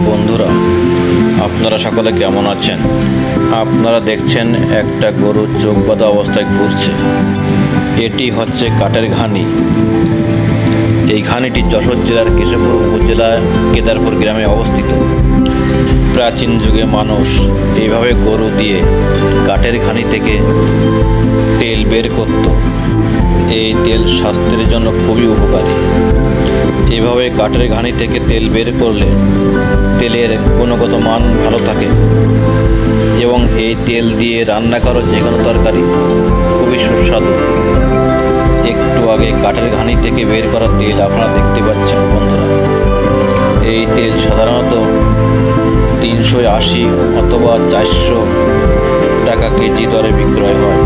বন্ধুরা, আপনারা সকলে কেমন আছেন? আপনারা দেখছেন একটা গরু চোখ বাঁধা অবস্থায় ঘুরছে। এটি হচ্ছে কাঠের ঘানি। এই ঘানিটি যশোর জেলার কেশবপুর উপজেলার কেদারপুর গ্রামে অবস্থিত। প্রাচীন যুগে মানুষ এইভাবে গরু দিয়ে কাঠের ঘানি থেকে তেল বের করত। এই তেল স্বাস্থ্যের জন্য খুবই উপকারী। এভাবে কাঠের ঘানি থেকে তেল বের করলে তেলের গুণগত মান ভালো থাকে এবং এই তেল দিয়ে রান্না করা যে কোনো তরকারি খুবই সুস্বাদু। একটু আগে কাঠের ঘানি থেকে বের করা তেল আপনারা দেখতে পাচ্ছেন বন্ধুরা। এই তেল সাধারণত 380 অথবা 400 টাকা কেজি দরে বিক্রয় হয়।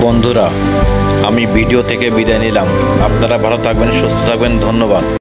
বন্ধুরা, আমি ভিডিও থেকে বিদায় নিলাম। আপনারা ভালো থাকবেন, সুস্থ থাকবেন। ধন্যবাদ।